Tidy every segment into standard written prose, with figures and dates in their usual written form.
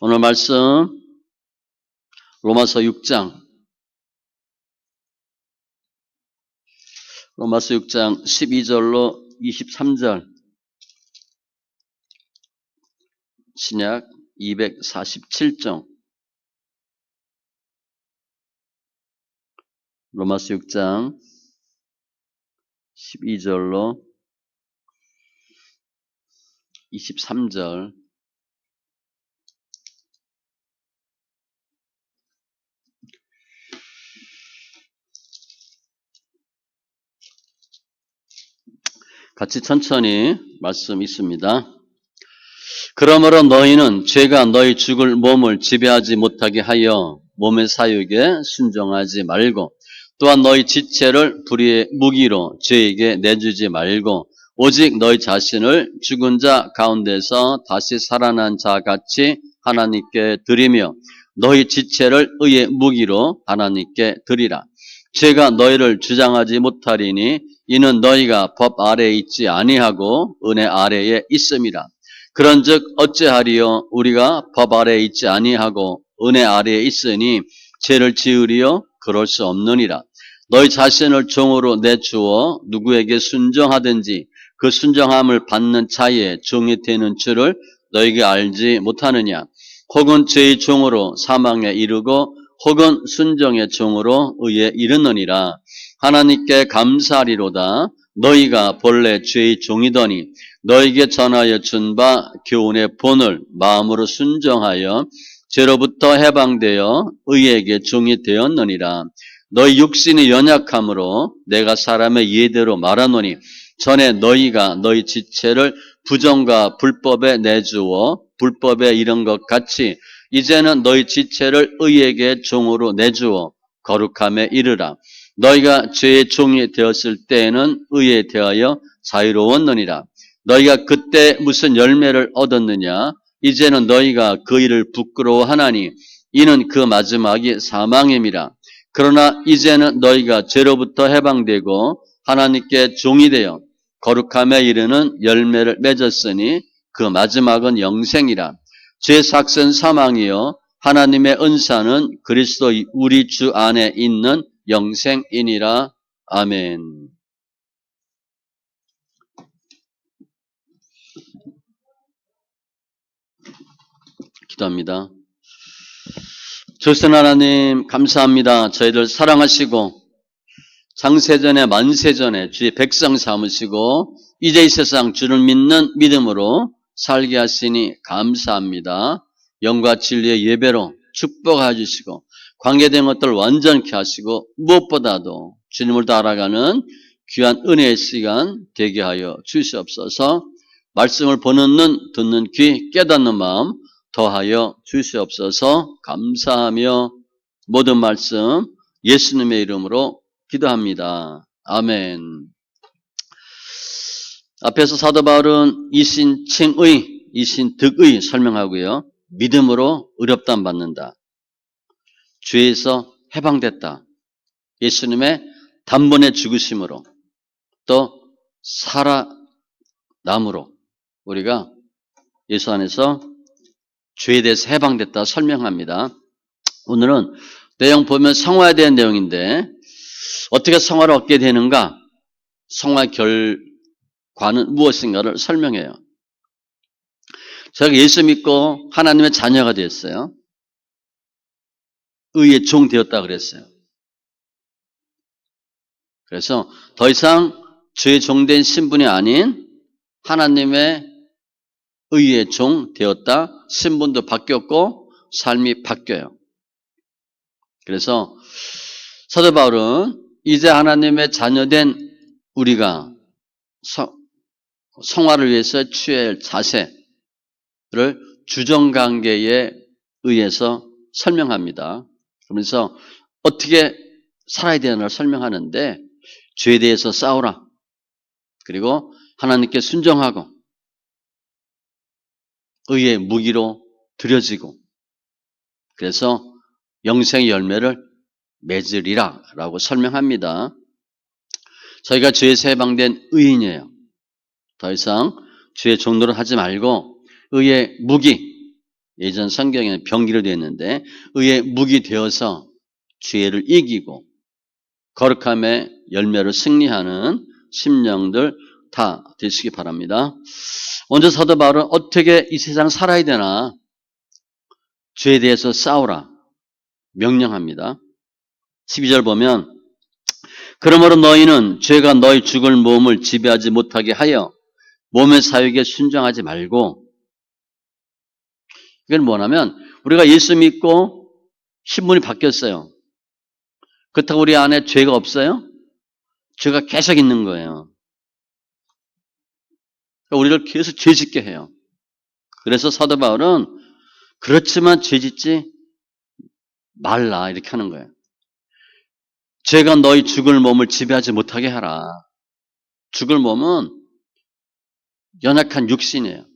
오늘 말씀 로마서 6장 12절로 23절 신약 247종 로마서 6장 12절로 23절 같이 천천히 말씀 있습니다. 그러므로 너희는 죄가 너희 죽을 몸을 지배하지 못하게 하여 몸의 사육에 순종하지 말고 또한 너희 지체를 불의의 무기로 죄에게 내주지 말고 오직 너희 자신을 죽은 자 가운데서 다시 살아난 자 같이 하나님께 드리며 너희 지체를 의의 무기로 하나님께 드리라. 죄가 너희를 주장하지 못하리니 이는 너희가 법 아래에 있지 아니하고 은혜 아래에 있음이라. 그런즉 어찌하리요? 우리가 법 아래에 있지 아니하고 은혜 아래에 있으니 죄를 지으리요? 그럴 수 없느니라. 너희 자신을 종으로 내주어 누구에게 순종하든지 그 순종함을 받는 자에 종이 되는 줄을 너희가 알지 못하느냐? 혹은 죄의 종으로 사망에 이르고 혹은 순종의 종으로 의에 이르느니라. 하나님께 감사하리로다. 너희가 본래 죄의 종이더니 너희에게 전하여 준 바 교훈의 본을 마음으로 순종하여 죄로부터 해방되어 의에게 종이 되었느니라. 너희 육신이 연약함으로 내가 사람의 예대로 말하노니 전에 너희가 너희 지체를 부정과 불법에 내주어 불법에 이른 것 같이 이제는 너희 지체를 의에게 종으로 내주어 거룩함에 이르라. 너희가 죄의 종이 되었을 때에는 의에 대하여 자유로웠느니라. 너희가 그때 무슨 열매를 얻었느냐? 이제는 너희가 그 일을 부끄러워하나니 이는 그 마지막이 사망임이라. 그러나 이제는 너희가 죄로부터 해방되고 하나님께 종이 되어 거룩함에 이르는 열매를 맺었으니 그 마지막은 영생이라. 죄 삭은 사망이요 하나님의 은사는 그리스도 우리 주 안에 있는 영생이니라. 아멘. 기도합니다. 주신 하나님 감사합니다. 저희들 사랑하시고 장세전에 만세전에 주의 백성 삼으시고 이제 이 세상 주를 믿는 믿음으로 살게 하시니 감사합니다. 영과 진리의 예배로 축복해 주시고 관계된 것들을 완전케 하시고 무엇보다도 주님을 더 알아가는 귀한 은혜의 시간 되게 하여 주시옵소서. 말씀을 보는 눈, 듣는 귀, 깨닫는 마음 더하여 주시옵소서. 감사하며 모든 말씀 예수님의 이름으로 기도합니다. 아멘. 앞에서 사도 바울은 이신칭의, 이신득의 설명하고요. 믿음으로 의롭다함 받는다. 죄에서 해방됐다. 예수님의 단번에 죽으심으로 또 살아남으로 우리가 예수 안에서 죄에 대해서 해방됐다 설명합니다. 오늘은 내용 보면 성화에 대한 내용인데 어떻게 성화를 얻게 되는가? 성화 결과는 무엇인가를 설명해요. 제가 예수 믿고 하나님의 자녀가 되었어요. 의의 종 되었다 그랬어요. 그래서 더 이상 죄의 종된 신분이 아닌 하나님의 의의 종 되었다. 신분도 바뀌었고 삶이 바뀌어요. 그래서 사도 바울은 이제 하나님의 자녀된 우리가 성화를 위해서 취해야 할 자세를 주정관계에 의해서 설명합니다. 그러면서 어떻게 살아야 되는가를 설명하는데 죄에 대해서 싸우라. 그리고 하나님께 순종하고 의의 무기로 드려지고 그래서 영생의 열매를 맺으리라 라고 설명합니다. 저희가 죄에서 해방된 의인이에요. 더 이상 죄의 종노릇 하지 말고 의의 무기, 예전 성경에는 병기로 되어 있는데 의의 무기 되어서 죄를 이기고 거룩함의 열매로 승리하는 심령들 다 되시기 바랍니다. 먼저 사도 바울은 어떻게 이 세상 살아야 되나 죄에 대해서 싸우라 명령합니다. 12절 보면 그러므로 너희는 죄가 너희 죽을 몸을 지배하지 못하게 하여 몸의 사욕에 순종하지 말고, 이건 뭐냐면 우리가 예수 믿고 신분이 바뀌었어요. 그렇다고 우리 안에 죄가 없어요? 죄가 계속 있는 거예요. 우리를 계속 죄짓게 해요. 그래서 사도 바울은 그렇지만 죄짓지 말라 이렇게 하는 거예요. 죄가 너희 죽을 몸을 지배하지 못하게 하라. 죽을 몸은 연약한 육신이에요.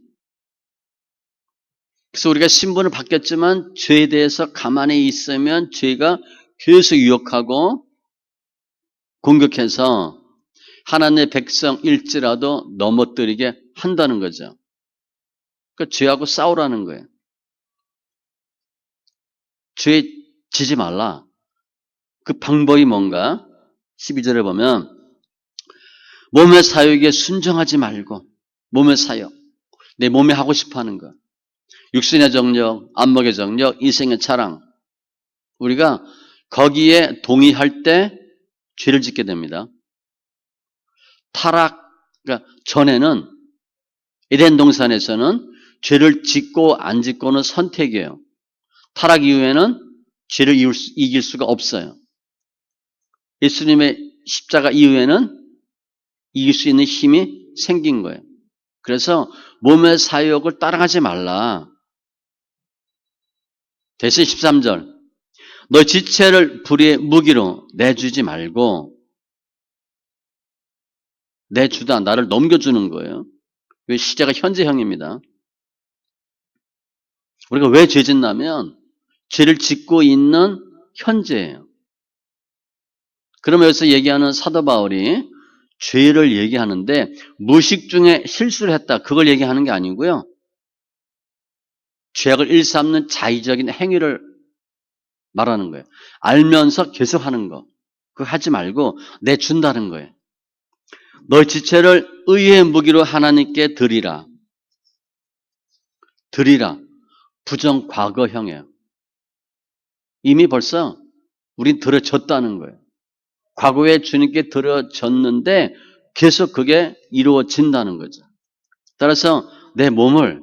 그래서 우리가 신분을 바뀌었지만 죄에 대해서 가만히 있으면 죄가 계속 유혹하고 공격해서 하나님의 백성일지라도 넘어뜨리게 한다는 거죠. 그러니까 죄하고 싸우라는 거예요. 죄에 지지 말라. 그 방법이 뭔가? 12절에 보면 몸의 사욕에 순종하지 말고, 몸의 사욕, 내 몸에 하고 싶어하는 것, 육신의 정력, 안목의 정력, 인생의 자랑, 우리가 거기에 동의할 때 죄를 짓게 됩니다. 타락, 그러니까 전에는 에덴 동산에서는 죄를 짓고 안 짓고는 선택이에요. 타락 이후에는 죄를 이길 수가 없어요. 예수님의 십자가 이후에는 이길 수 있는 힘이 생긴 거예요. 그래서 몸의 사욕을 따라가지 말라. 대신 13절 너 지체를 불의의 무기로 내주지 말고, 내주다 나를 넘겨주는 거예요. 왜 시제가 현재형입니다. 우리가 왜 죄 짓냐면 죄를 짓고 있는 현재예요. 그러면 여기서 얘기하는 사도 바울이 죄를 얘기하는데 무의식 중에 실수를 했다 그걸 얘기하는 게 아니고요. 죄악을 일삼는 자의적인 행위를 말하는 거예요. 알면서 계속하는 거 그거 하지 말고 내준다는 거예요. 너희 지체를 의의 무기로 하나님께 드리라. 드리라. 부정 과거형이에요. 이미 벌써 우린 들어졌다는 거예요. 과거에 주님께 들어졌는데 계속 그게 이루어진다는 거죠. 따라서 내 몸을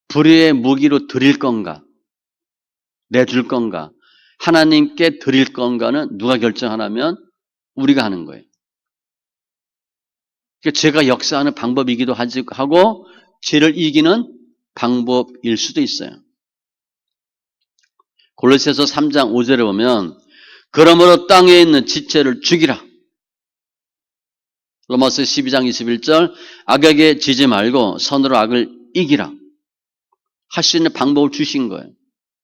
불의의 무기로 드릴 건가? 내줄 건가? 하나님께 드릴 건가는 누가 결정하냐면 우리가 하는 거예요. 그러니까 죄가 역사하는 방법이기도 하고 죄를 이기는 방법일 수도 있어요. 골로새서 3장 5절에 보면 그러므로 땅에 있는 지체를 죽이라. 로마서 12장 21절 악에게 지지 말고 선으로 악을 이기라. 할 수 있는 방법을 주신 거예요.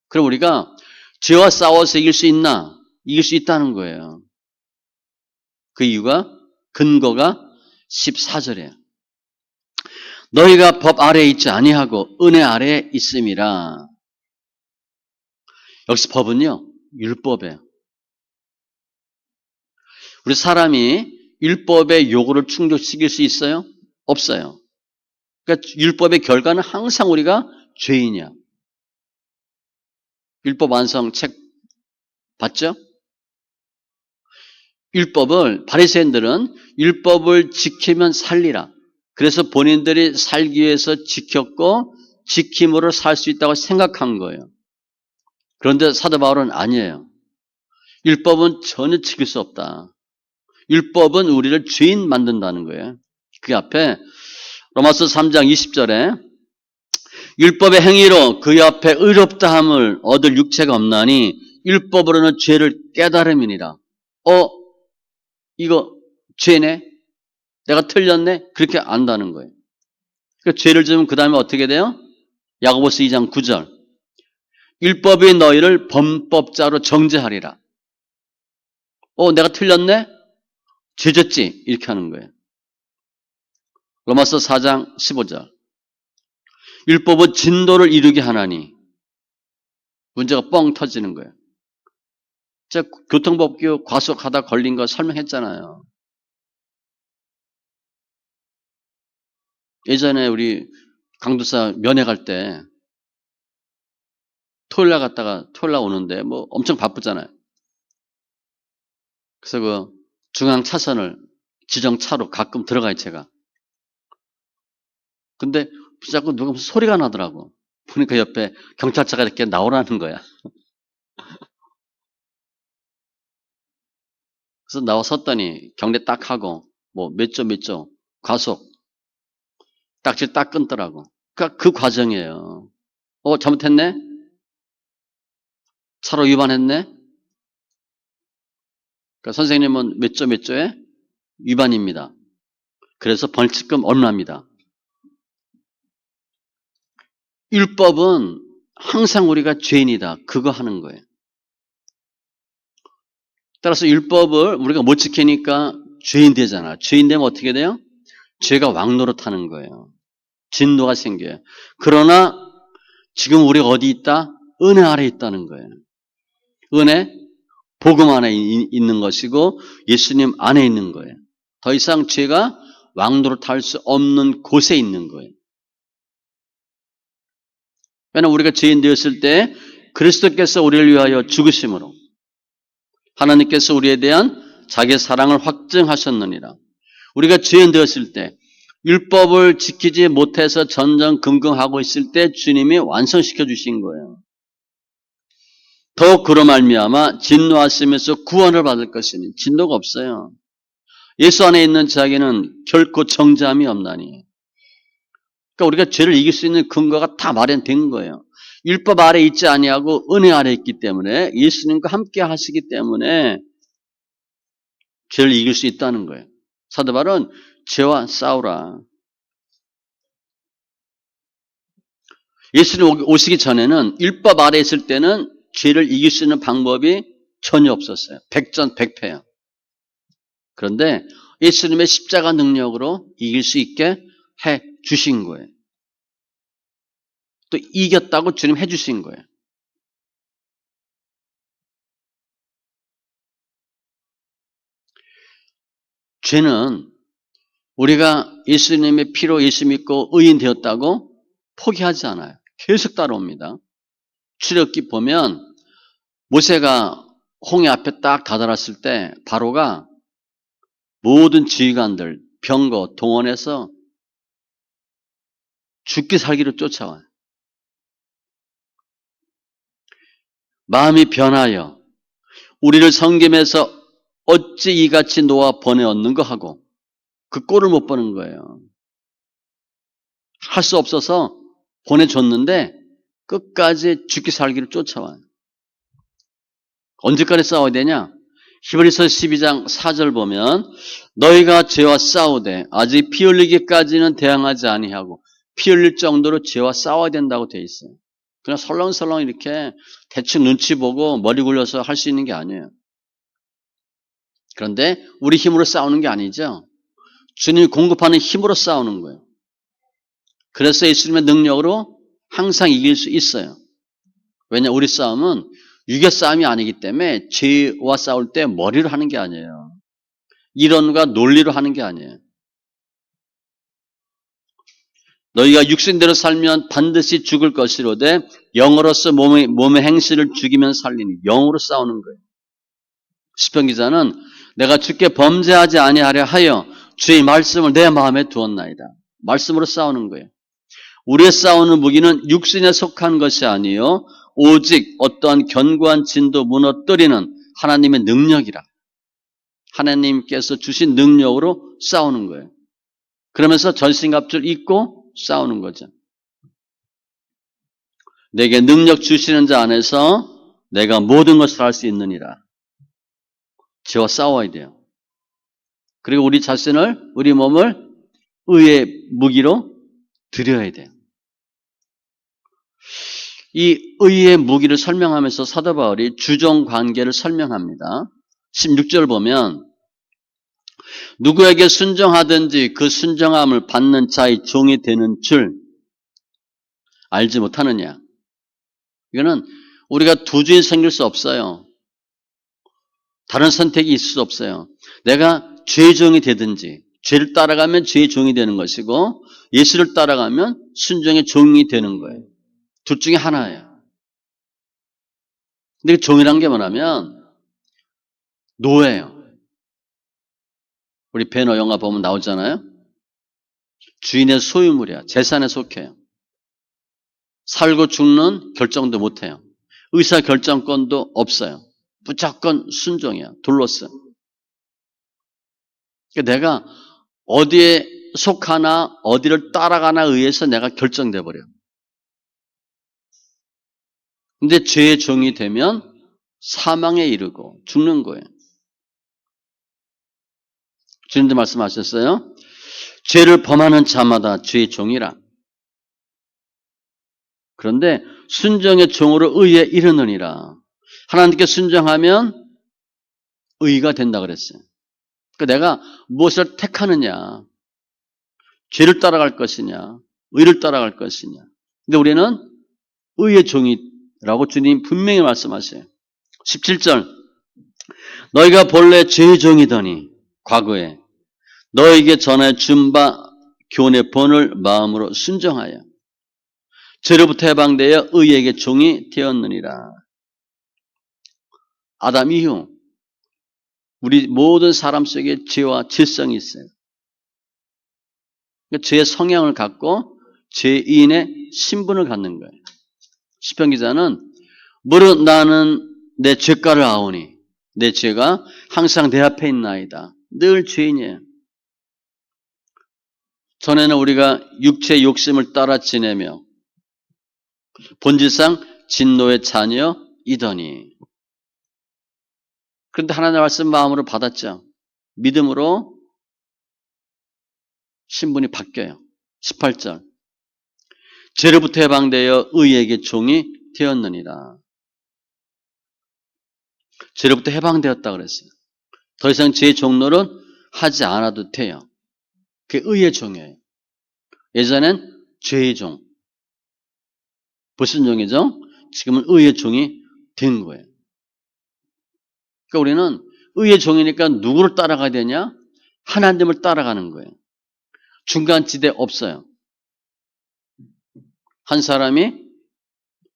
그럼 우리가 죄와 싸워서 이길 수 있나? 이길 수 있다는 거예요. 그 이유가 근거가 14절이에요. 너희가 법 아래에 있지 아니하고 은혜 아래에 있음이라. 역시 법은요 율법이에요. 우리 사람이 율법의 요구를 충족시킬 수 있어요? 없어요. 그러니까 율법의 결과는 항상 우리가 죄인이야. 율법 완성 책 봤죠? 율법을 바리새인들은 율법을 지키면 살리라. 그래서 본인들이 살기 위해서 지켰고 지킴으로 살 수 있다고 생각한 거예요. 그런데 사도 바울은 아니에요. 율법은 전혀 지킬 수 없다. 율법은 우리를 죄인 만든다는 거예요. 그 앞에 로마서 3장 20절에 율법의 행위로 그 앞에 의롭다함을 얻을 육체가 없나니 율법으로는 죄를 깨달음이니라. 이거 죄네? 내가 틀렸네? 그렇게 안다는 거예요. 그러니까 죄를 지으면 그 다음에 어떻게 돼요? 야고보서 2장 9절 율법이 너희를 범법자로 정죄하리라. 내가 틀렸네? 죄졌지? 이렇게 하는 거예요. 로마서 4장 15절 율법은 진도를 이루게 하나니 문제가 뻥 터지는 거예요. 제가 교통법규 과속하다 걸린 거 설명했잖아요. 예전에 우리 강도사 면회 갈 때 토요일 날 갔다가 토요일 날 오는데 뭐 엄청 바쁘잖아요. 그래서 그 중앙 차선을 지정차로 가끔 들어가요, 제가. 근데 자꾸 누가 무슨 소리가 나더라고. 보니까 옆에 경찰차가 이렇게 나오라는 거야. 그래서 나와 섰더니 경례 딱 하고 뭐 몇 조 과속 딱지 딱 끊더라고. 그러니까 그 과정이에요. 잘못했네? 차로 위반했네? 그러니까 선생님은 몇 조에 위반입니다. 그래서 벌칙금 얼마입니다. 율법은 항상 우리가 죄인이다. 그거 하는 거예요. 따라서 율법을 우리가 못 지키니까 죄인 되잖아. 죄인 되면 어떻게 돼요? 죄가 왕노릇하는 거예요. 진노가 생겨요. 그러나 지금 우리가 어디 있다? 은혜 아래 있다는 거예요. 은혜, 복음 안에 있는 것이고 예수님 안에 있는 거예요. 더 이상 죄가 왕노릇할 수 없는 곳에 있는 거예요. 왜냐하면 우리가 죄인 되었을 때 그리스도께서 우리를 위하여 죽으심으로 하나님께서 우리에 대한 자기의 사랑을 확증하셨느니라. 우리가 죄인 되었을 때 율법을 지키지 못해서 전전긍긍하고 있을 때 주님이 완성시켜 주신 거예요. 더욱 그로 말미암아 진노하심에서 구원을 받을 것이니 진노가 없어요. 예수 안에 있는 자에게는 결코 정죄함이 없나니. 그러니까 우리가 죄를 이길 수 있는 근거가 다 마련된 거예요. 율법 아래 있지 아니하고 은혜 아래 있기 때문에 예수님과 함께 하시기 때문에 죄를 이길 수 있다는 거예요. 사도 바울은 죄와 싸우라. 예수님 오시기 전에는 율법 아래 있을 때는 죄를 이길 수 있는 방법이 전혀 없었어요. 백전백패요. 그런데 예수님의 십자가 능력으로 이길 수 있게 해 주신 거예요. 또 이겼다고 주님 해 주신 거예요. 죄는 우리가 예수님의 피로 예수 믿고 의인 되었다고 포기하지 않아요. 계속 따라옵니다. 출애굽기 보면 모세가 홍해 앞에 딱 다다랐을 때 바로가 모든 지휘관들, 병거 동원해서 죽기 살기로 쫓아와요. 마음이 변하여 우리를 섬김에서 어찌 이같이 놓아 보내었는가 하고 그 꼴을 못 보는 거예요. 할 수 없어서 보내줬는데 끝까지 죽기 살기를 쫓아와요. 언제까지 싸워야 되냐? 히브리서 12장 4절 보면 너희가 죄와 싸우되 아직 피 흘리기까지는 대항하지 아니하고 피 흘릴 정도로 죄와 싸워야 된다고 돼 있어요. 그냥 설렁설렁 이렇게 대충 눈치 보고 머리 굴려서 할 수 있는 게 아니에요. 그런데 우리 힘으로 싸우는 게 아니죠. 주님이 공급하는 힘으로 싸우는 거예요. 그래서 예수님의 능력으로 항상 이길 수 있어요. 왜냐 우리 싸움은 육의 싸움이 아니기 때문에 죄와 싸울 때 머리로 하는 게 아니에요. 이론과 논리로 하는 게 아니에요. 너희가 육신대로 살면 반드시 죽을 것이로되 영으로서 몸의 행실을 죽이면 살리니 영으로 싸우는 거예요. 시편 기자는 내가 주께 범죄하지 아니하려 하여 주의 말씀을 내 마음에 두었나이다. 말씀으로 싸우는 거예요. 우리의 싸우는 무기는 육신에 속한 것이 아니요 오직 어떠한 견고한 진도 무너뜨리는 하나님의 능력이라. 하나님께서 주신 능력으로 싸우는 거예요. 그러면서 전신갑주를 입고 싸우는 거죠. 내게 능력 주시는 자 안에서 내가 모든 것을 할 수 있느니라. 죄와 싸워야 돼요. 그리고 우리 자신을, 우리 몸을 의의 무기로 드려야 돼요. 이 의의 무기를 설명하면서 사도 바울이 주종 관계를 설명합니다. 16절 보면 누구에게 순종하든지 그 순종함을 받는 자의 종이 되는 줄 알지 못하느냐. 이거는 우리가 두 주인 생길 수 없어요. 다른 선택이 있을 수 없어요. 내가 죄의 종이 되든지 죄를 따라가면 죄의 종이 되는 것이고 예수를 따라가면 순종의 종이 되는 거예요. 둘 중에 하나예요. 근데 종이란 게 뭐냐면 노예예요. 우리 배너 영화 보면 나오잖아요. 주인의 소유물이야. 재산에 속해요. 살고 죽는 결정도 못해요. 의사 결정권도 없어요. 무조건 순종이야. 둘러싸. 내가 어디에 속하나 어디를 따라가나 의해서 내가 결정돼 버려. 근데 죄의 종이 되면 사망에 이르고 죽는 거예요. 주님도 말씀하셨어요. 죄를 범하는 자마다 죄의 종이라. 그런데 순종의 종으로 의에 이르느니라. 하나님께 순종하면 의가 된다 그랬어요. 그러니까 내가 무엇을 택하느냐. 죄를 따라갈 것이냐. 의를 따라갈 것이냐. 근데 우리는 의의 종이라고 주님 분명히 말씀하세요. 17절 너희가 본래 죄의 종이더니 과거에 너에게 전해 준 바 교훈의 본을 마음으로 순종하여 죄로부터 해방되어 의에게 종이 되었느니라. 아담 이후 우리 모든 사람 속에 죄와 질성이 있어요. 그러니까 죄의 성향을 갖고 죄인의 신분을 갖는 거예요. 시편 기자는 무릇 나는 내 죄가를 아오니 내 죄가 항상 내 앞에 있나이다. 늘 죄인이에요. 전에는 우리가 육체의 욕심을 따라 지내며 본질상 진노의 자녀이더니 그런데 하나님의 말씀 마음으로 받았죠. 믿음으로 신분이 바뀌어요. 18절 죄로부터 해방되어 의에게 종이 되었느니라. 죄로부터 해방되었다 그랬어요. 더 이상 죄의 종노릇 하지 않아도 돼요. 그게 의의 종이에요. 예전엔 죄의 종. 무슨 종이죠? 지금은 의의 종이 된 거예요. 그러니까 우리는 의의 종이니까 누구를 따라가야 되냐? 하나님을 따라가는 거예요. 중간지대 없어요. 한 사람이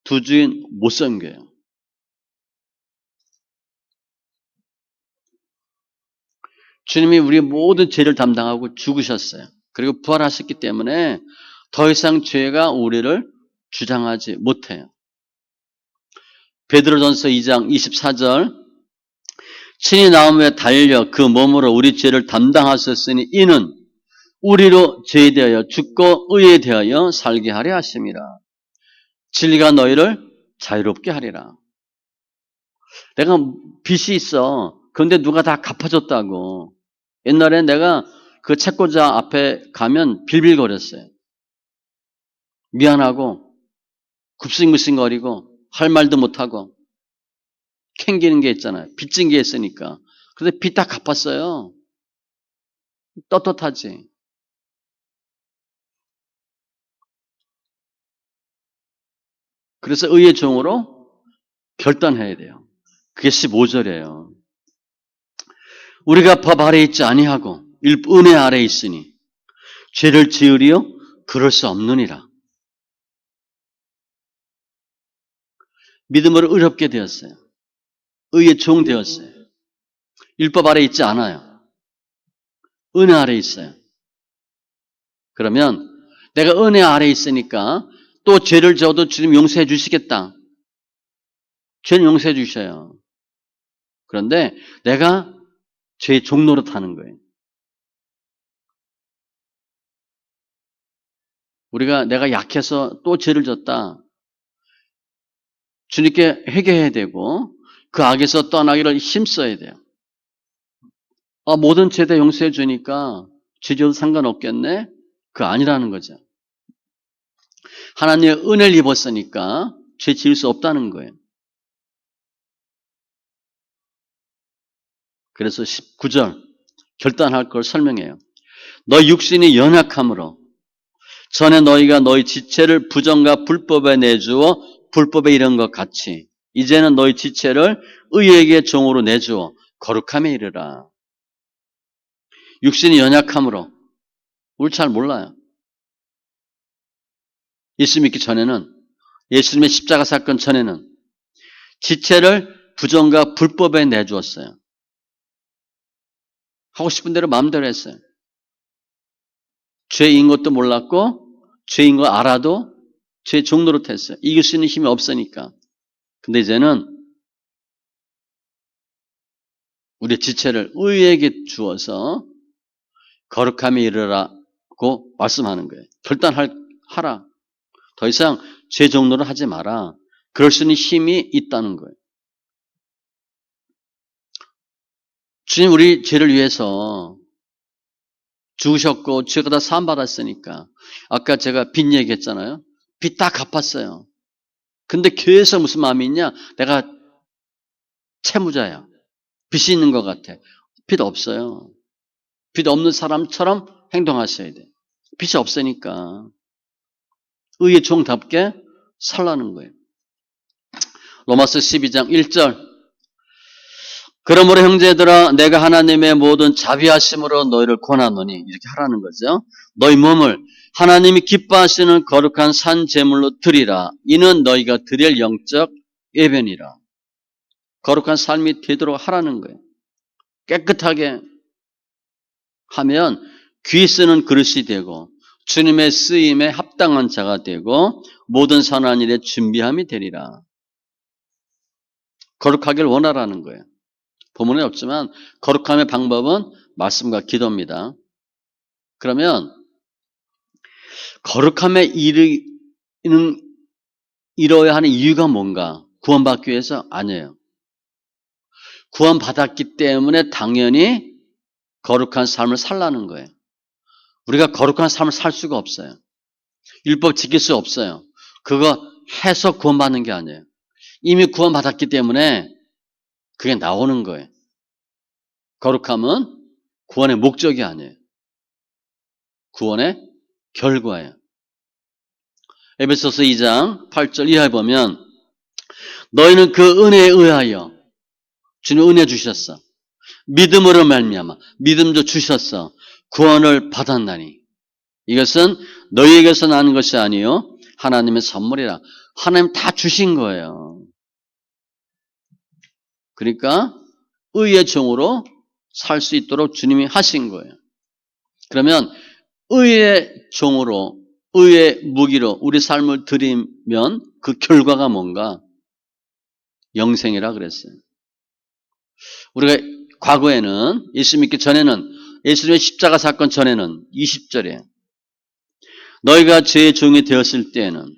두 주인 못 섬겨요. 주님이 우리의 모든 죄를 담당하고 죽으셨어요. 그리고 부활하셨기 때문에 더 이상 죄가 우리를 주장하지 못해요. 베드로전서 2장 24절 친히 나무에 달려 그 몸으로 우리 죄를 담당하셨으니 이는 우리로 죄에 대하여 죽고 의에 대하여 살게 하려 하심이라. 진리가 너희를 자유롭게 하리라. 내가 빚이 있어. 그런데 누가 다 갚아줬다고. 옛날에 내가 그 채권자 앞에 가면 빌빌거렸어요. 미안하고 굽신굽신거리고 할 말도 못하고 캥기는 게 있잖아요. 빚진 게 있으니까. 그런데 빚 다 갚았어요. 떳떳하지. 그래서 의의 종으로 결단해야 돼요. 그게 15절이에요. 우리가 법 아래에 있지 아니하고 은혜 아래에 있으니 죄를 지으리요 그럴 수 없느니라. 믿음으로 의롭게 되었어요. 의의 종 되었어요. 율법 아래에 있지 않아요. 은혜 아래에 있어요. 그러면 내가 은혜 아래에 있으니까 또 죄를 져도 주님 용서해 주시겠다. 죄는 용서해 주셔요. 그런데 내가 죄의 종노릇 하는 거예요. 내가 약해서 또 죄를 졌다. 주님께 회개해야 되고 그 악에서 떠나기를 힘써야 돼요. 모든 죄 다 용서해 주니까 죄 져도 상관없겠네? 그거 아니라는 거죠. 하나님의 은혜를 입었으니까 죄 지을 수 없다는 거예요. 그래서 19절 결단할 걸 설명해요. 너 육신이 연약함으로 전에 너희가 너희 지체를 부정과 불법에 내주어 불법에 이른 것 같이 이제는 너희 지체를 의에게 종으로 내주어 거룩함에 이르라. 육신이 연약함으로 우리 잘 몰라요. 예수 믿기 전에는, 예수님의 십자가 사건 전에는 지체를 부정과 불법에 내주었어요. 하고 싶은 대로 마음대로 했어요. 죄인 것도 몰랐고 죄인 거 알아도 죄 종노릇 했어요. 이길 수 있는 힘이 없으니까. 근데 이제는 우리 지체를 의에게 주어서 거룩함에 이르라고 말씀하는 거예요. 결단하라. 더 이상 죄 종노를 하지 마라. 그럴 수 있는 힘이 있다는 거예요. 주님 우리 죄를 위해서 죽으셨고 죄가 다 사함받았으니까 아까 제가 빚 얘기했잖아요. 빚 다 갚았어요. 근데 교회에서 무슨 마음이 있냐? 내가 채무자야. 빚이 있는 것 같아. 빚 없어요. 빚 없는 사람처럼 행동하셔야 돼. 빚이 없으니까 의의 종답게 살라는 거예요. 로마서 12장 1절 그러므로 형제들아 내가 하나님의 모든 자비하심으로 너희를 권하노니 이렇게 하라는 거죠. 너희 몸을 하나님이 기뻐하시는 거룩한 산 제물로 드리라. 이는 너희가 드릴 영적 예배니라. 거룩한 삶이 되도록 하라는 거예요. 깨끗하게 하면 귀 쓰는 그릇이 되고 주님의 쓰임에 합당한 자가 되고 모든 선한 일에 준비함이 되리라. 거룩하길 원하라는 거예요. 본문에 없지만 거룩함의 방법은 말씀과 기도입니다. 그러면 거룩함에 이뤄야 하는 이유가 뭔가? 구원받기 위해서? 아니에요. 구원받았기 때문에 당연히 거룩한 삶을 살라는 거예요. 우리가 거룩한 삶을 살 수가 없어요. 율법 지킬 수 없어요. 그거 해서 구원받는 게 아니에요. 이미 구원받았기 때문에 그게 나오는 거예요. 거룩함은 구원의 목적이 아니에요. 구원의 결과예요. 에베소서 2장 8절 이하에 보면 너희는 그 은혜에 의하여 주님 은혜 주셨어. 믿음으로 말미암아 믿음도 주셨어. 구원을 받았나니 이것은 너희에게서 나는 것이 아니요 하나님의 선물이라. 하나님 다 주신 거예요. 그러니까 의의 종으로 살 수 있도록 주님이 하신 거예요. 그러면 의의 종으로 의의 무기로 우리 삶을 드리면 그 결과가 뭔가? 영생이라 그랬어요. 우리가 과거에는 예수 믿기 전에는 예수님의 십자가 사건 전에는 20절에 너희가 죄의 종이 되었을 때에는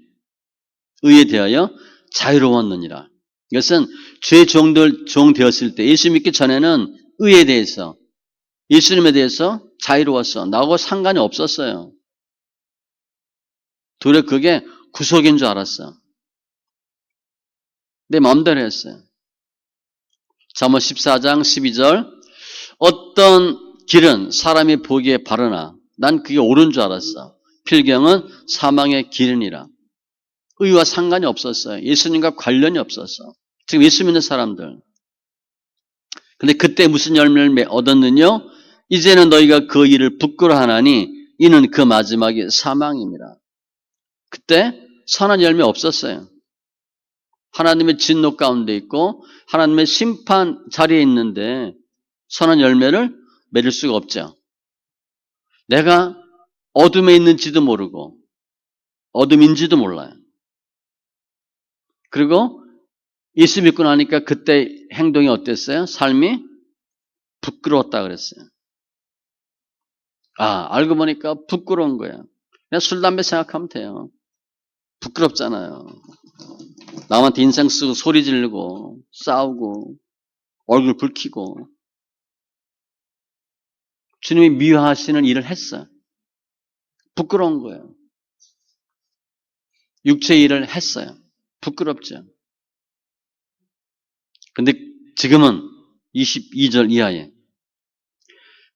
의에 대하여 자유로웠느니라. 이것은 죄의 종 되었을 때 예수 믿기 전에는 의에 대해서 예수님에 대해서 자유로웠어. 나하고 상관이 없었어요. 도리어 그게 구속인 줄 알았어. 내 마음대로 했어요. 잠언 14장 12절 어떤 길은 사람이 보기에 바르나 난 그게 옳은 줄 알았어. 필경은 사망의 길이니라. 의와 상관이 없었어요. 예수님과 관련이 없었어. 지금 예수 믿는 사람들. 근데 그때 무슨 열매를 얻었느냐? 이제는 너희가 그 일을 부끄러워하나니 이는 그 마지막이 사망입니다. 그때 선한 열매 없었어요. 하나님의 진노 가운데 있고 하나님의 심판 자리에 있는데 선한 열매를 맺을 수가 없죠. 내가 어둠에 있는지도 모르고 어둠인지도 몰라요. 그리고 예수 믿고 나니까 그때 행동이 어땠어요? 삶이 부끄러웠다 그랬어요. 알고 보니까 부끄러운 거예요. 그냥 술, 담배 생각하면 돼요. 부끄럽잖아요. 남한테 인상 쓰고 소리 지르고 싸우고 얼굴 붉히고 주님이 미워하시는 일을 했어요. 부끄러운 거예요. 육체의 일을 했어요. 부끄럽죠. 근데 지금은 22절 이하에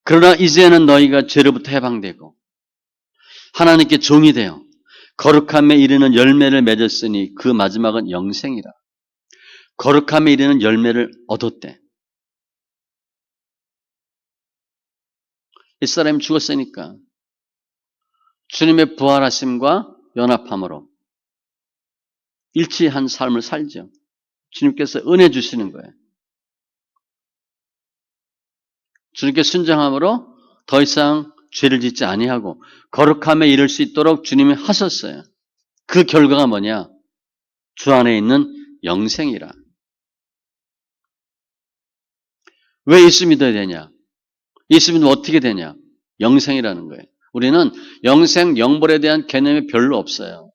그러나 이제는 너희가 죄로부터 해방되고 하나님께 종이 되어 거룩함에 이르는 열매를 맺었으니 그 마지막은 영생이라. 거룩함에 이르는 열매를 얻었대. 이 사람이 죽었으니까 주님의 부활하심과 연합함으로 일치한 삶을 살죠. 주님께서 은혜 주시는 거예요. 주님께 순종함으로 더 이상 죄를 짓지 아니하고 거룩함에 이를 수 있도록 주님이 하셨어요. 그 결과가 뭐냐? 주 안에 있는 영생이라. 왜 예수 믿어야 되냐? 예수 믿으면 어떻게 되냐? 영생이라는 거예요. 우리는 영생, 영벌에 대한 개념이 별로 없어요.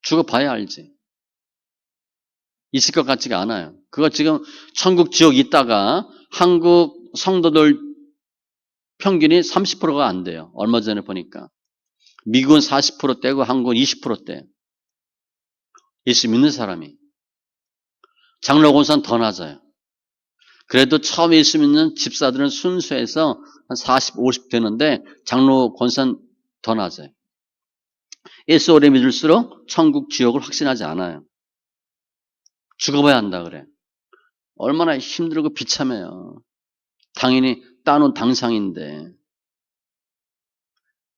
죽어봐야 알지. 있을 것 같지가 않아요. 그거 지금 천국, 지옥 있다가 한국 성도들 평균이 30%가 안 돼요. 얼마 전에 보니까. 미국은 40%대고 한국은 20%대. 예수 믿는 사람이. 장로 권사는 더 낮아요. 그래도 처음 예수 믿는 집사들은 순수해서 한 40, 50 되는데 장로 권사는 더 낮아요. 예수 오래 믿을수록 천국, 지옥을 확신하지 않아요. 죽어봐야 한다 그래. 얼마나 힘들고 비참해요. 당연히 따놓은 당상인데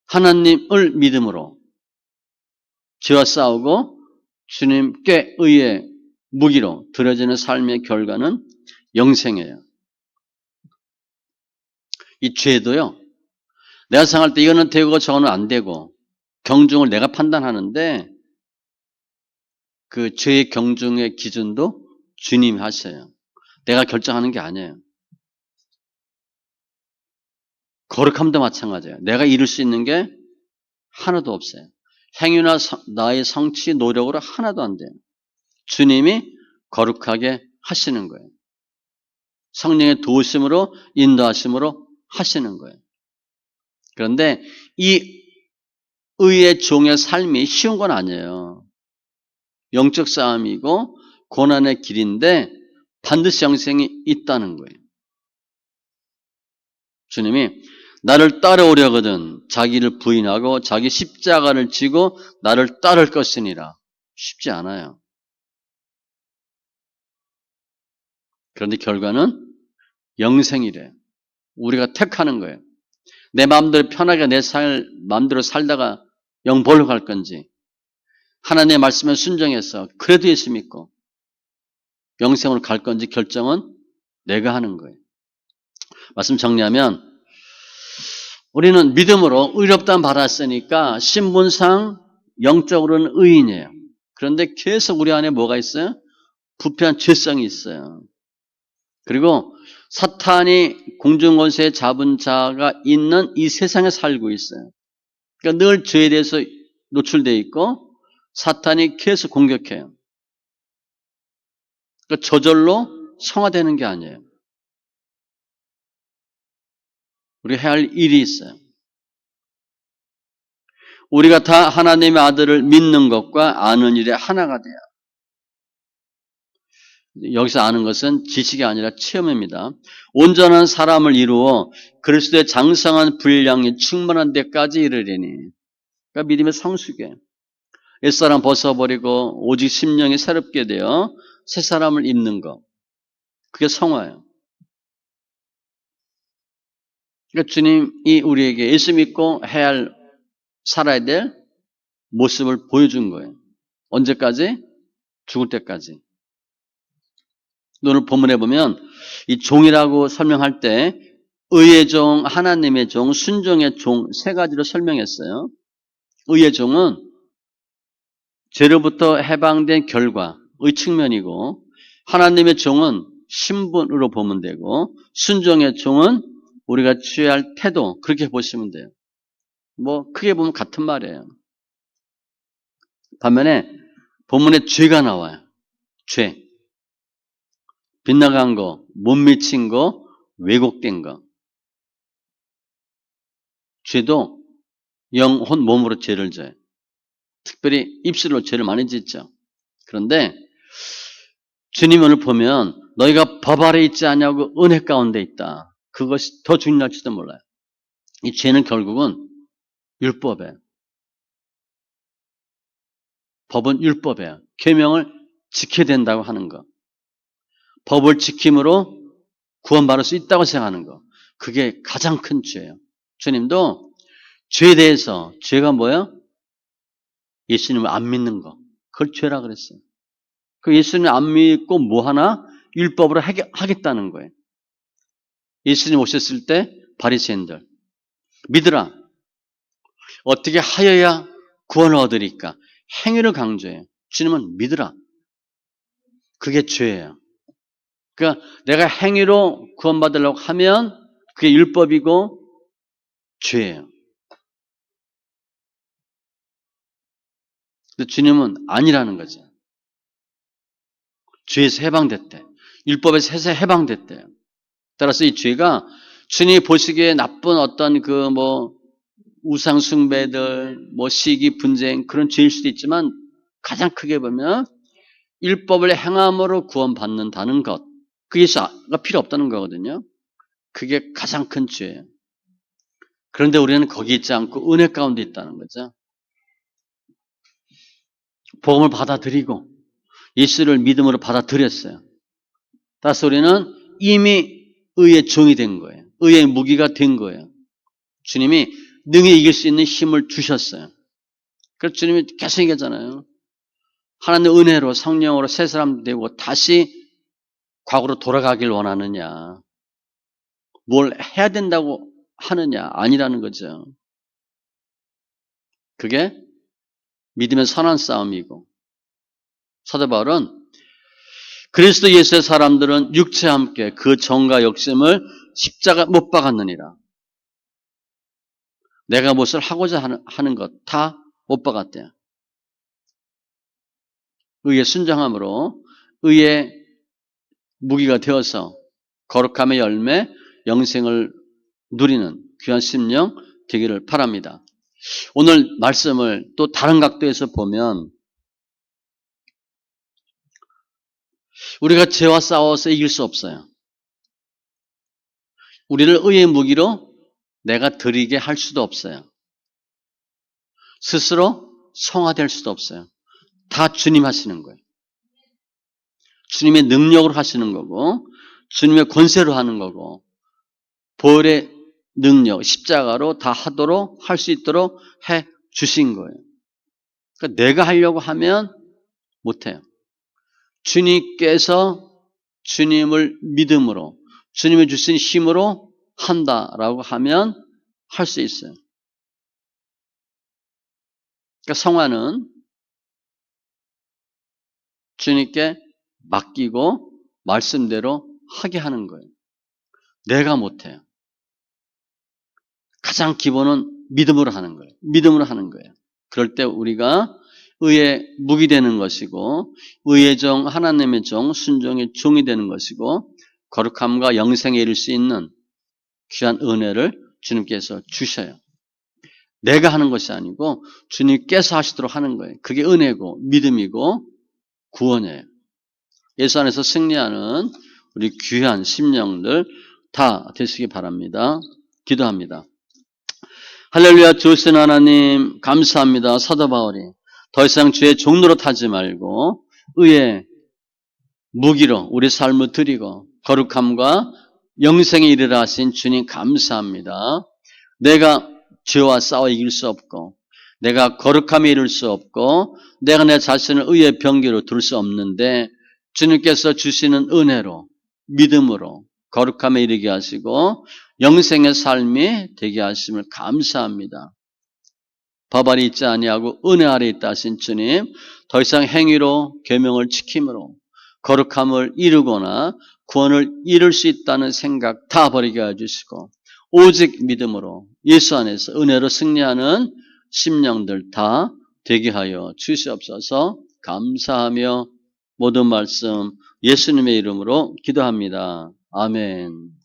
하나님을 믿음으로 죄와 싸우고 주님께 의의 무기로 드려지는 삶의 결과는 영생이에요. 이 죄도요. 내가 생각할 때 이거는 되고 저거는 안 되고 경중을 내가 판단하는데 그 죄의 경중의 기준도 주님이 하셔요. 내가 결정하는 게 아니에요. 거룩함도 마찬가지예요. 내가 이룰 수 있는 게 하나도 없어요. 행위나 나의 성취, 노력으로 하나도 안 돼요. 주님이 거룩하게 하시는 거예요. 성령의 도우심으로 인도하심으로 하시는 거예요. 그런데 이 의의 종의 삶이 쉬운 건 아니에요. 영적 싸움이고 고난의 길인데 반드시 영생이 있다는 거예요. 주님이 나를 따라오려거든 자기를 부인하고 자기 십자가를 지고 나를 따를 것이니라. 쉽지 않아요. 그런데 결과는 영생이래. 우리가 택하는 거예요. 내 마음대로 편하게 마음대로 살다가 영벌로 갈 건지 하나님의 말씀에 순종해서 그래도 예수 믿고 영생으로 갈 건지 결정은 내가 하는 거예요. 말씀 정리하면 우리는 믿음으로 의롭다는 받았으니까 신분상 영적으로는 의인이에요. 그런데 계속 우리 안에 뭐가 있어요? 부패한 죄성이 있어요. 그리고 사탄이 공중권세에 잡은 자가 있는 이 세상에 살고 있어요. 그러니까 늘 죄에 대해서 노출되어 있고 사탄이 계속 공격해요. 그러니까 저절로 성화되는 게 아니에요. 우리가 해야 할 일이 있어요. 우리가 다 하나님의 아들을 믿는 것과 아는 일에 하나가 돼요. 여기서 아는 것은 지식이 아니라 체험입니다. 온전한 사람을 이루어 그리스도의 장성한 분량이 충만한 데까지 이르리니. 그러니까 믿음의 성숙에 옛사람 벗어버리고 오직 심령이 새롭게 되어 새 사람을 입는 것. 그게 성화예요. 그러니까 주님이 우리에게 예수 믿고 살아야 될 모습을 보여준 거예요. 언제까지? 죽을 때까지. 오늘 본문에 보면 이 종이라고 설명할 때 의의 종, 하나님의 종, 순종의 종 세 가지로 설명했어요. 의의 종은 죄로부터 해방된 결과의 측면이고 하나님의 종은 신분으로 보면 되고 순종의 종은 우리가 취해야 할 태도 그렇게 보시면 돼요. 뭐 크게 보면 같은 말이에요. 반면에 본문에 죄가 나와요. 죄. 빗나간 거, 못 미친 거, 왜곡된 거. 죄도 영혼 몸으로 죄를 져요. 특별히 입술로 죄를 많이 짓죠. 그런데 주님 오늘 보면 너희가 법 아래 있지 않냐고 은혜 가운데 있다. 그것이 더 중요할지도 몰라요. 이 죄는 결국은 율법이에요. 법은 율법이에요. 계명을 지켜야 된다고 하는 거. 법을 지킴으로 구원받을 수 있다고 생각하는 거. 그게 가장 큰 죄예요. 주님도 죄에 대해서 죄가 뭐예요? 예수님을 안 믿는 거. 그걸 죄라 그랬어요. 그 예수님을 안 믿고 뭐 하나? 율법으로 하겠다는 거예요. 예수님 오셨을 때 바리새인들 믿으라. 어떻게 하여야 구원을 얻으리까? 행위를 강조해요. 주님은 믿으라. 그게 죄예요. 그러니까 내가 행위로 구원받으려고 하면 그게 율법이고 죄예요. 근데 주님은 아니라는 거죠. 죄에서 해방됐대. 율법에서 해방됐대요. 따라서 이 죄가 주님이 보시기에 나쁜 어떤 그 우상 숭배들, 시기, 분쟁 그런 죄일 수도 있지만 가장 크게 보면 율법을 행함으로 구원받는다는 것. 그게 예수가 필요 없다는 거거든요. 그게 가장 큰 죄예요. 그런데 우리는 거기 있지 않고 은혜 가운데 있다는 거죠. 복음을 받아들이고 예수를 믿음으로 받아들였어요. 따라서 우리는 이미 의의 종이 된 거예요. 의의 무기가 된 거예요. 주님이 능히 이길 수 있는 힘을 주셨어요. 그래서 주님이 계속 얘기하잖아요. 하나님의 은혜로 성령으로 새 사람 되고 다시 과거로 돌아가길 원하느냐. 뭘 해야 된다고 하느냐. 아니라는 거죠. 그게 믿음의 선한 싸움이고 사도 바울은 그리스도 예수의 사람들은 육체와 함께 그 정과 욕심을 십자가 못 박았느니라. 내가 무엇을 하고자 하는 것 다 못 박았대요. 의의 순종함으로 의의 무기가 되어서 거룩함의 열매, 영생을 누리는 귀한 심령 되기를 바랍니다. 오늘 말씀을 또 다른 각도에서 보면 우리가 죄와 싸워서 이길 수 없어요. 우리를 의의 무기로 내가 드리게 할 수도 없어요. 스스로 성화될 수도 없어요. 다 주님 하시는 거예요. 주님의 능력으로 하시는 거고 주님의 권세로 하는 거고 보혈의 능력, 십자가로 다 하도록 할 수 있도록 해 주신 거예요. 그러니까 내가 하려고 하면 못해요. 주님께서 주님을 믿음으로 주님이 주신 힘으로 한다라고 하면 할 수 있어요. 그러니까 성화는 주님께 맡기고 말씀대로 하게 하는 거예요. 내가 못해요. 가장 기본은 믿음으로 하는 거예요. 믿음으로 하는 거예요. 그럴 때 우리가 의의 무기 되는 것이고 의의 종, 하나님의 종, 순종의 종이 되는 것이고 거룩함과 영생에 이를 수 있는 귀한 은혜를 주님께서 주셔요. 내가 하는 것이 아니고 주님께서 하시도록 하는 거예요. 그게 은혜고 믿음이고 구원이에요. 예수 안에서 승리하는 우리 귀한 심령들 다 되시기 바랍니다. 기도합니다. 할렐루야. 주신 하나님 감사합니다. 사도 바울이 더 이상 죄의 종로로 타지 말고 의의 무기로 우리 삶을 드리고 거룩함과 영생에 이르라 하신 주님 감사합니다. 내가 죄와 싸워 이길 수 없고 내가 거룩함에 이를 수 없고 내가 내 자신을 의의 병기로 둘 수 없는데 주님께서 주시는 은혜로 믿음으로 거룩함에 이르게 하시고 영생의 삶이 되게 하심을 감사합니다. 법 아래 있지 아니하고 은혜 아래 있다 하신 주님, 더 이상 행위로 계명을 지킴으로 거룩함을 이루거나 구원을 이룰 수 있다는 생각 다 버리게 해주시고 오직 믿음으로 예수 안에서 은혜로 승리하는 심령들 다 되게 하여 주시옵소서. 감사하며 모든 말씀 예수님의 이름으로 기도합니다. 아멘.